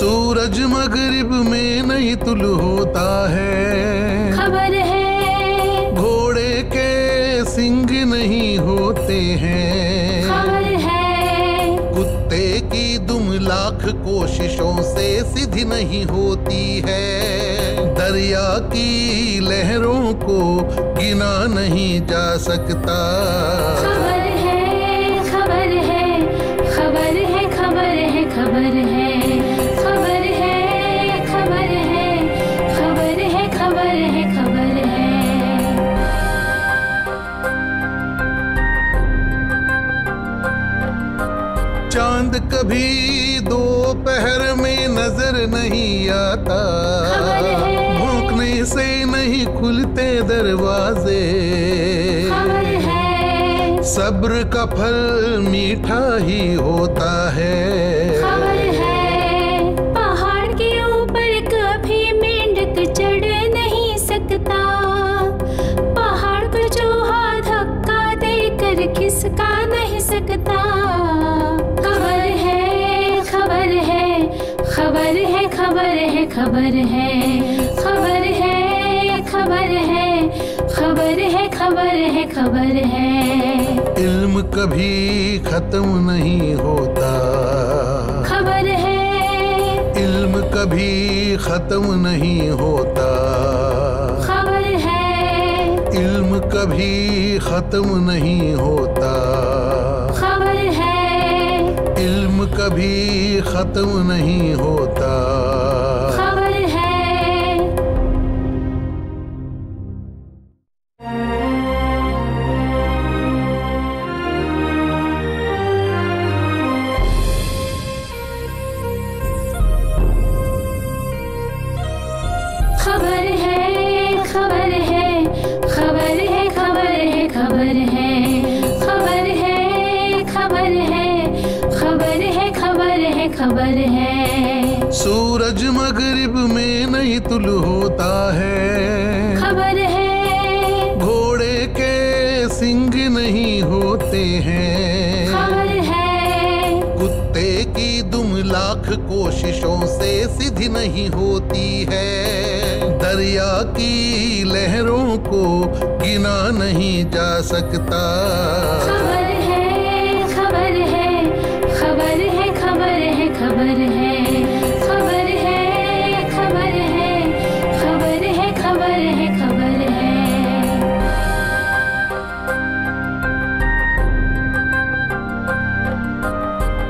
सूरज मगरिब में नहीं तुलू होता है, खबर है। घोड़े के सिंग नहीं होते हैं, खबर है। कुत्ते की दुम लाख कोशिशों से सीधी नहीं होती है, दरिया की लहरों को गिना नहीं जा सकता। खबर है, खबर है, खबर है, खबर है, खबर है, खबर है, खबर है, खबर है, खबर है, खबर है। चांद कभी दोपहर में नजर नहीं आता, खबर है। भौंकने से नहीं खुलते दरवाजे, खबर है। सब्र का फल मीठा ही होता है। खबर है। पहाड़ के ऊपर कभी मेंढक चढ़ नहीं सकता, पहाड़ को चूहा धक्का देकर खिसका नहीं सकता। खबर है, खबर है, खबर है, खबर है, खबर है, खबर है, खबर है, खबर है, खबर है, खबर है। इल्म कभी खत्म नहीं होता, खबर है। इल्म कभी खत्म नहीं होता, खबर है। इल्म कभी खत्म नहीं होता, खबर है। इल्म कभी खत्म नहीं होता। खबर है। खबर है, खबर है, खबर है, खबर है, खबर है, खबर है, खबर है, खबर है, खबर है, खबर है। सूरज मगरिब में नहीं तुलू होता है, खबर है। घोड़े के सिंग नहीं होते हैं, खबर है। कुत्ते की दुम लाख कोशिशों से सीधी नहीं होती है, दरिया की लहरों को गिना नहीं जा सकता। खबर है, खबर है, खबर है, खबर है, खबर है, खबर है, खबर है, खबर है, खबर है, खबर है।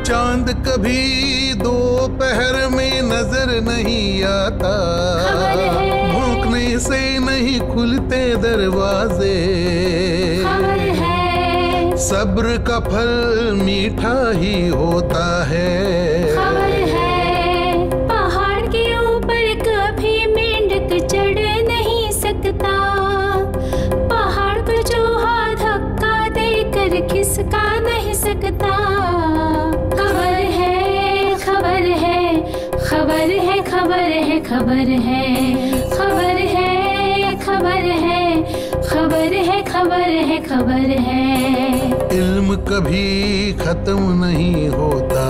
चांद कभी दोपहर में नजर नहीं आता, खबर है। भौंकने से नहीं खुलते दरवाजे, खबर है। सब्र का फल मीठा ही होता है। खबर है। पहाड़ के ऊपर कभी मेंढक चढ़ नहीं सकता, पहाड़ को चूहा धक्का देकर खिसका नहीं सकता। खबर है, खबर है, खबर है, खबर है, खबर है, खबर है, खबर है, खबर है, खबर है, खबर है। इल्म कभी खत्म नहीं होता,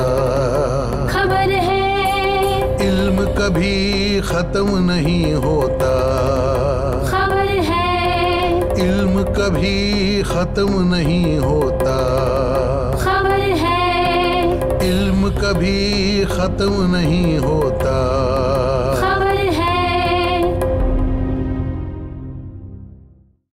खबर है। इल्म कभी खत्म नहीं होता, खबर है। इल्म कभी खत्म नहीं होता, खबर है। इल्म कभी खत्म नहीं होता।